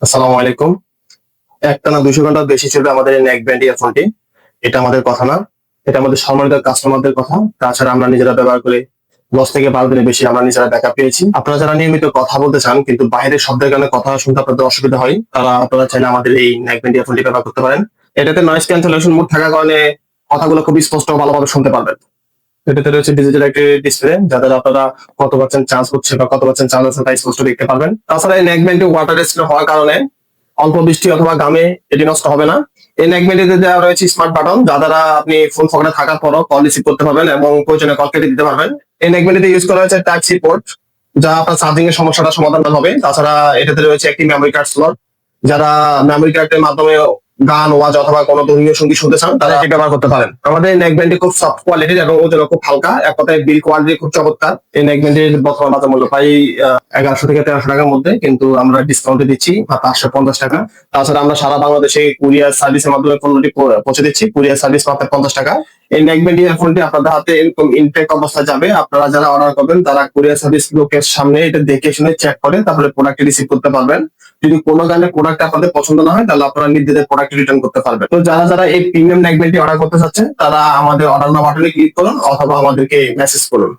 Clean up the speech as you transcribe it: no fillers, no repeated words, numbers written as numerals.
আসসালামু আলাইকুম। একটানা 200 ঘন্টা বেশি চলবে আমাদের এই নেক ব্যান্ড ইয়ারফোনটি। এটা আমাদের কথা না, এটা আমাদের সম্মানিত কাস্টমারদের কথা। তাছাড়া আমরা নিজেরা ব্যবহার করে 10 থেকে 12 দিনের বেশি আমরা নিজেরা ব্যাকআপ পেয়েছি। আপনারা যারা নিয়মিত কথা বলতে চান কিন্তু বাইরের শব্দের কারণে কথা শুনতে আপনাদের অসুবিধা হয়, তারা আপনারা চাইলে আমাদের এই নেক ব্যান্ড ইয়ারফোনটি ব্যবহার করতে পারেন। এটাতে নয়েজ ক্যান্সেলেশন মোড থাকার কারণে কথাগুলো খুব স্পষ্ট ও ভালোভাবে শুনতে পারবেন। এটাতে রয়েছে ডিজিটাল একটি ডিসপ্লে, যাদের আপনারা কত পার্সেন্ট চার্জ হচ্ছে বা কত পার্সেন্ট চার্জ আছে তা স্পষ্ট দেখতে পারবেন। তাছাড়া এই নেক ব্যান্ডটি ওয়াটার রেজিস্ট্যান্ট হওয়ার কারণে অল্প বৃষ্টি অথবা ঘামে এটি নষ্ট হবে না। এই নেক ব্যান্ডটিতে দেওয়া রয়েছে স্মার্ট বাটন, যা দ্বারা আপনি ফোন পকেটে থাকার পরও কল রিসিভ করতে পারবেন এবং প্রয়োজনে কল কেটে দিতে পারবেন। এই নেক ব্যান্ডটিতে ইউজ করা হয়েছে টাইপ সি পোর্ট, যা আপনার চার্জিং এর সমস্যাটা সমাধান হবে। তাছাড়া এটাতে রয়েছে একটি মেমোরি কার্ড স্লট, যারা মেমোরি কার্ডের মাধ্যমে গান ওয়াজ অথবা কোনো ধর্মীয় সঙ্গীত শুনতে চান তারা এটি ব্যবহার করতে পারেন। আমাদের নেক ব্যান্ডটি খুব সফট কোয়ালিটির এবং ওজন খুব হালকা, এক কথায় বিল কোয়ালিটি খুব চমৎকার। এই নেক ব্যান্ডের বর্তমান বাজার মূল্য প্রায় 1100 থেকে 1300 টাকার মধ্যে, কিন্তু আমরা ডিসকাউন্টে দিচ্ছি মাত্র 850 টাকা। তাছাড়া আমরা সারা বাংলাদেশে কুরিয়ার সার্ভিসের মাধ্যমে পণ্যটি পৌঁছে দিচ্ছি, কুরিয়ার সার্ভিস মাত্র 50 টাকা। এই নেক ব্যান্ড ইয়ারফোনটি আপনাদের হাতে এরকম ইনটেক অবস্থায় যাবে। আপনারা যারা অর্ডার করবেন তারা কুরিয়ার সার্ভিস লোকের সামনে এটা দেখে শুনে চেক করে তারপরে প্রোডাক্ট রিসিভ করতে পারবেন। যদি কোনো কারণে প্রোডাক্ট আপনাদের পছন্দ না হয় তাহলে আপনারা নির্দ্বিধায় প্রোডাক্ট রিটার্ন করতে পারবেন। তো যারা যারা এই প্রিমিয়াম নেক ব্যান্ডটি অর্ডার করতে চাচ্ছেন তারা আমাদের অর্ডার নাও বাটনে ক্লিক করুন অথবা আমাদেরকে মেসেজ করুন।